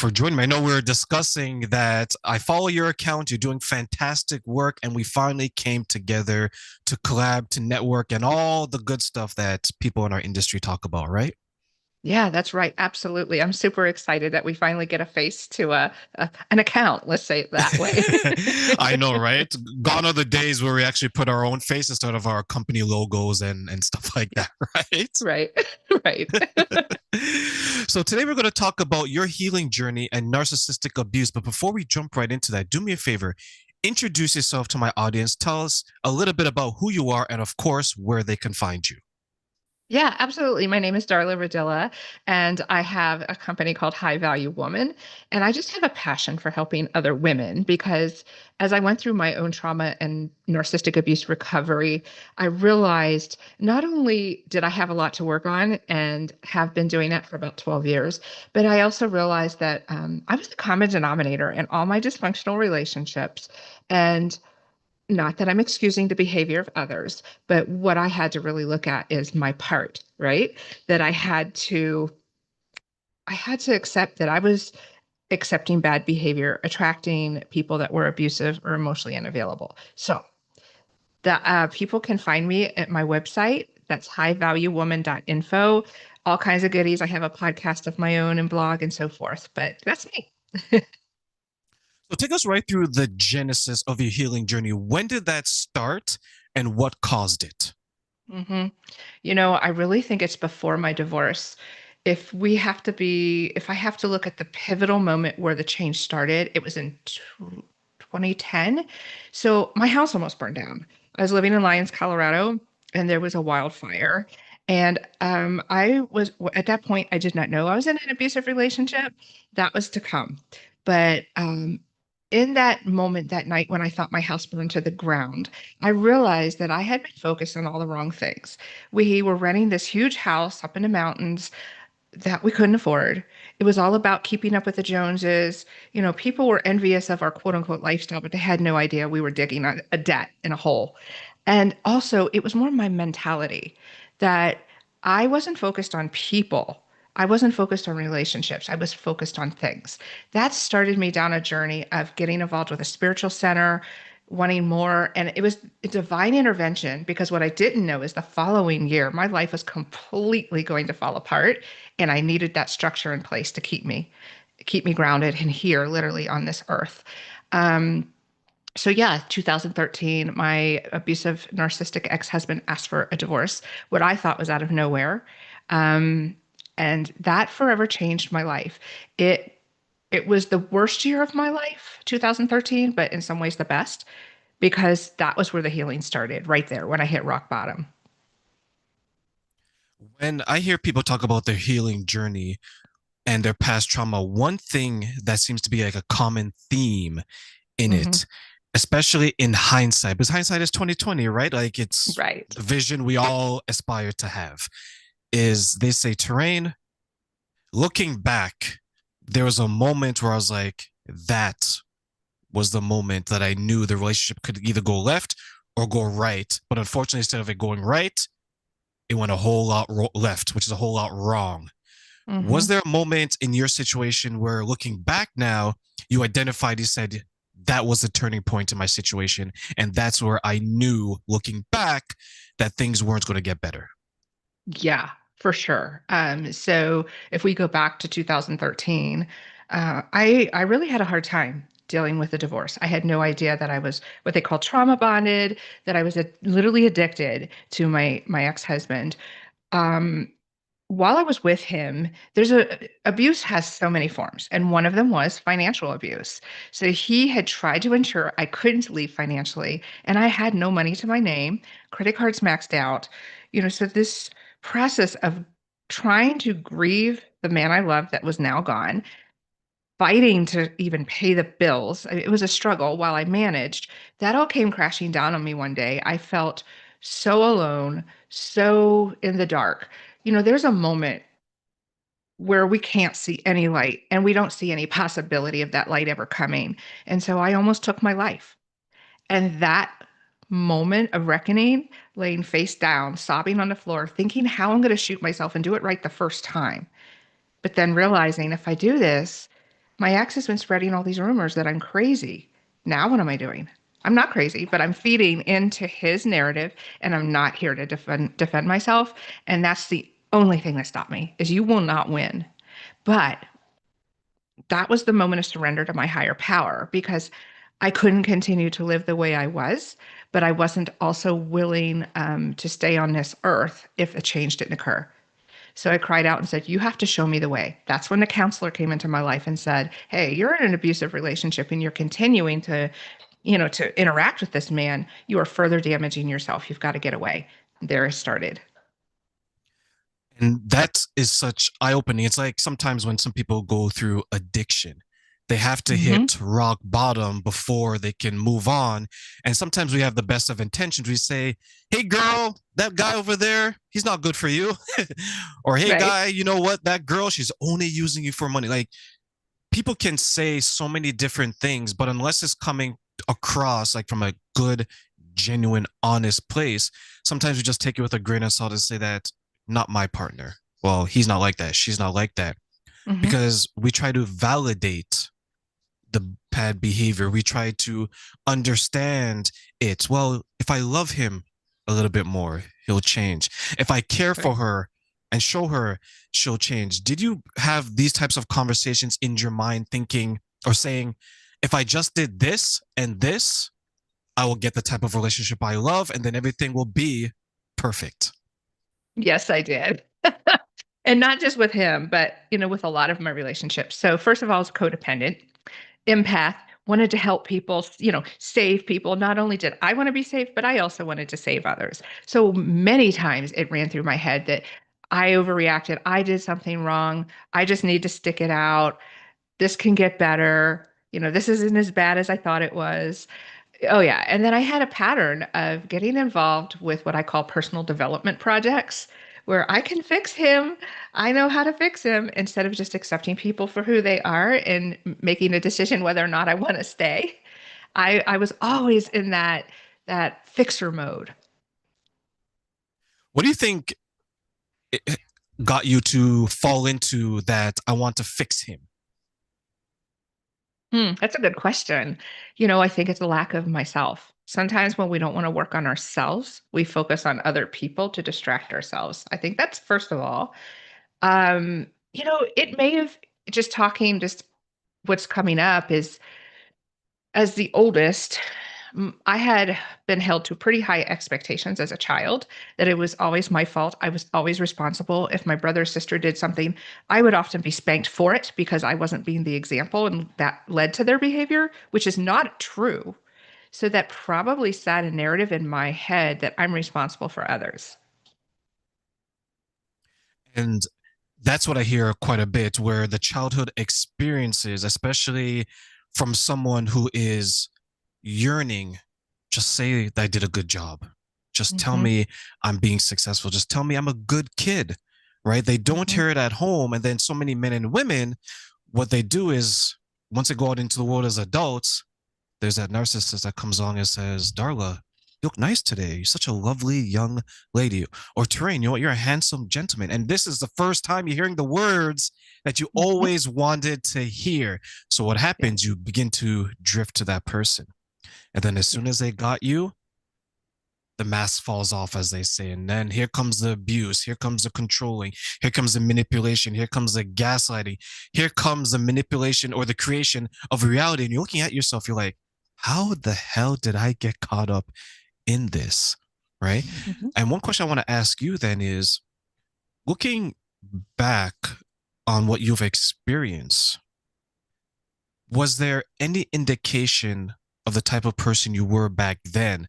for joining me. I know we were discussing that I follow your account. You're doing fantastic work, and we finally came together to collab, to network, and all the good stuff that people in our industry talk about, right? Yeah, that's right. Absolutely. I'm super excited that we finally get a face to an account. Let's say it that way. I know, right? Gone are the days where we actually put our own face instead of our company logos and stuff like that, right? Right. Right. So today we're going to talk about your healing journey and narcissistic abuse. But before we jump right into that, do me a favor, introduce yourself to my audience. Tell us a little bit about who you are and, of course, where they can find you. Yeah, absolutely. My name is Darla Ridilla, and I have a company called High Value Woman. And I just have a passion for helping other women because as I went through my own trauma and narcissistic abuse recovery, I realized not only did I have a lot to work on and have been doing that for about 12 years, but I also realized that I was the common denominator in all my dysfunctional relationships. And not that I'm excusing the behavior of others, but what I had to really look at is my part, right? That I had to accept that I was accepting bad behavior, attracting people that were abusive or emotionally unavailable. So that people can find me at my website. That's highvaluewoman.info. All kinds of goodies. I have a podcast of my own and blog and so forth, but that's me. So take us right through the genesis of your healing journey. When did that start and what caused it? hmm I really think it's before my divorce. If I have to look at the pivotal moment where the change started, it was in 2010. So my house almost burned down. I was living in Lyons, Colorado, and there was a wildfire. And at that point, I did not know I was in an abusive relationship. That was to come. But in that moment, that night when I thought my house burned to the ground, I realized that I had been focused on all the wrong things. We were renting this huge house up in the mountains that we couldn't afford. It was all about keeping up with the Joneses. People were envious of our quote unquote lifestyle, but they had no idea we were digging a debt in a hole. And also, it was more my mentality that I wasn't focused on people. I wasn't focused on relationships. I was focused on things. That started me down a journey of getting involved with a spiritual center, wanting more. And it was a divine intervention because what I didn't know is the following year, my life was completely going to fall apart. And I needed that structure in place to keep me grounded and here, literally on this earth. Um, so yeah, 2013, my abusive narcissistic ex-husband asked for a divorce, what I thought was out of nowhere. Um, and that forever changed my life. It it was the worst year of my life, 2013, but in some ways the best, because that was where the healing started, right there when I hit rock bottom. When I hear people talk about their healing journey and their past trauma, one thing that seems to be like a common theme in hmm it, especially in hindsight, because hindsight is 2020, right? Like it's Right. the vision we all aspire to have. Is they say, Terrain, looking back, there was a moment where I was like, that was the moment that I knew the relationship could either go left or go right. But unfortunately, instead of it going right, it went a whole lot left, which is a whole lot wrong. Was hmm there a moment in your situation where looking back now, you identified, you said, that was the turning point in my situation. And that's where I knew looking back that things weren't going to get better. Yeah, for sure. So if we go back to 2013, I really had a hard time dealing with the divorce. I had no idea that I was what they call trauma bonded, that I was literally addicted to my ex-husband. Um, while I was with him, abuse has so many forms, and one of them was financial abuse. So he had tried to ensure I couldn't leave financially, and I had no money to my name, credit cards maxed out. So this process of trying to grieve the man I loved that was now gone, fighting to even pay the bills. It was a struggle while I managed. That all came crashing down on me one day. I felt so alone, so in the dark. There's a moment where we can't see any light and we don't see any possibility of that light ever coming. And so I almost took my life. And that moment of reckoning, laying face down, sobbing on the floor, thinking how I'm going to shoot myself and do it right the first time, but then realizing if I do this, My ex has been spreading all these rumors that I'm crazy. Now what am I doing? I'm not crazy, but I'm feeding into his narrative and I'm not here to defend myself. And that's the only thing that stopped me is you will not win. But that was the moment of surrender to my higher power because I couldn't continue to live the way I was, but I wasn't also willing to stay on this earth if a change didn't occur. So I cried out and said, "You have to show me the way." That's when the counselor came into my life and said, "Hey, you're in an abusive relationship and you're continuing to interact with this man. You are further damaging yourself. You've got to get away." There it started. And that is such eye opening. It's like sometimes when some people go through addiction, they have to Hmm. hit rock bottom before they can move on. And sometimes we have the best of intentions. We say, "Hey, girl, that guy over there, he's not good for you." Or, "Hey, Right. guy, you know what? That girl, she's only using you for money." Like, people can say so many different things, but unless it's coming across like from a good, genuine, honest place, sometimes we just take it with a grain of salt and say that not my partner. Well, he's not like that. She's not like that. Hmm. Because we try to validate the bad behavior. We try to understand it. Well, if I love him a little bit more, he'll change. If I care for Right. her and show her, she'll change. Did you have these types of conversations in your mind, thinking or saying, if I just did this and this, I will get the type of relationship I love, and then everything will be perfect? Yes, I did. And not just with him, but with a lot of my relationships. So first of all, I was codependent, empath, wanted to help people, save people. Not only did I want to be saved, but I also wanted to save others. So many times it ran through my head that I overreacted. I did something wrong. I just need to stick it out. This can get better. This isn't as bad as I thought it was. Oh, yeah. And then I had a pattern of getting involved with what I call personal development projects where I can fix him. I know how to fix him instead of just accepting people for who they are and making a decision whether or not I want to stay. I was always in that fixer mode. What do you think it got you to fall into that? I want to fix him. That's a good question. I think it's a lack of myself. Sometimes when we don't want to work on ourselves, we focus on other people to distract ourselves. I think that's first of all. It may have just what's coming up is as the oldest, I had been held to pretty high expectations as a child that it was always my fault. I was always responsible. If my brother or sister did something, I would often be spanked for it because I wasn't being the example, and that led to their behavior, which is not true. So that probably set a narrative in my head that I'm responsible for others. And that's what I hear quite a bit, where the childhood experiences, especially from someone who is yearning, just say that I did a good job. Just tell Hmm. me I'm being successful. Just tell me I'm a good kid, right? They don't Hmm. hear it at home. And then so many men and women, what they do is once they go out into the world as adults, there's that narcissist that comes along and says, "Darla, you look nice today. You're such a lovely young lady." Or, "Terrain, you know what? You're a handsome gentleman." And this is the first time you're hearing the words that you Hmm. always wanted to hear. So what Yeah. happens? You begin to drift to that person. And then as Yeah. soon as they got you, the mask falls off, as they say. And then here comes the abuse. Here comes the controlling. Here comes the manipulation. Here comes the gaslighting. Here comes the manipulation or the creation of reality. And you're looking at yourself, you're like, how the hell did I get caught up in this? Right. Hmm. And one question I want to ask you then is, looking back on what you've experienced, was there any indication of the type of person you were back then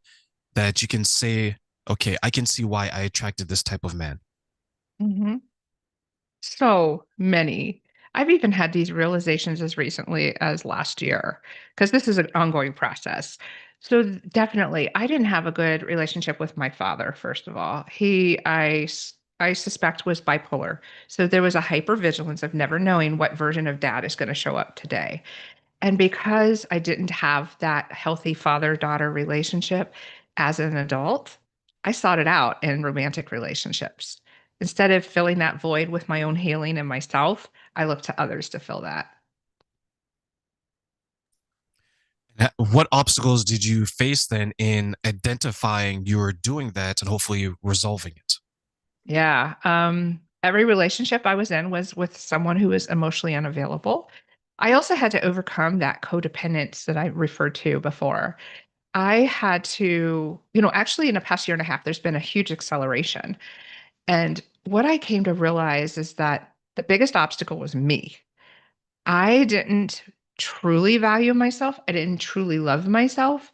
that you can say, okay, I can see why I attracted this type of man? Hmm. So many. I've even had these realizations as recently as last year, because this is an ongoing process. So definitely, I didn't have a good relationship with my father, first of all. I suspect was bipolar. So there was a hypervigilance of never knowing what version of dad is going to show up today. And because I didn't have that healthy father-daughter relationship as an adult, I sought it out in romantic relationships. Instead of filling that void with my own healing and myself, I looked to others to fill that. What obstacles did you face then in identifying you were doing that and hopefully resolving it? Yeah. Every relationship I was in was with someone who was emotionally unavailable. I also had to overcome that codependence that I referred to before. I had to, actually in the past year and a half, there's been a huge acceleration. And what I came to realize is that the biggest obstacle was me. I didn't truly value myself. I didn't truly love myself.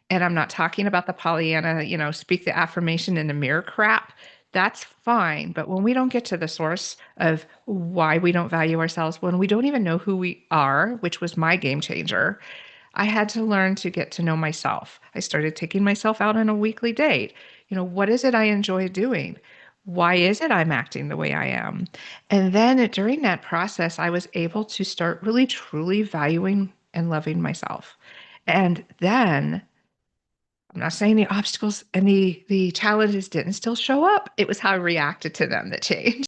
And I'm not talking about the Pollyanna, speak the affirmation in the mirror crap. That's fine. But when we don't get to the source of why we don't value ourselves, when we don't even know who we are, which was my game changer, I had to learn to get to know myself. I started taking myself out on a weekly date. What is it I enjoy doing? Why is it I'm acting the way I am? And then during that process, I was able to start really truly valuing and loving myself. And then I'm not saying the obstacles and the challenges didn't still show up. It was how I reacted to them that changed.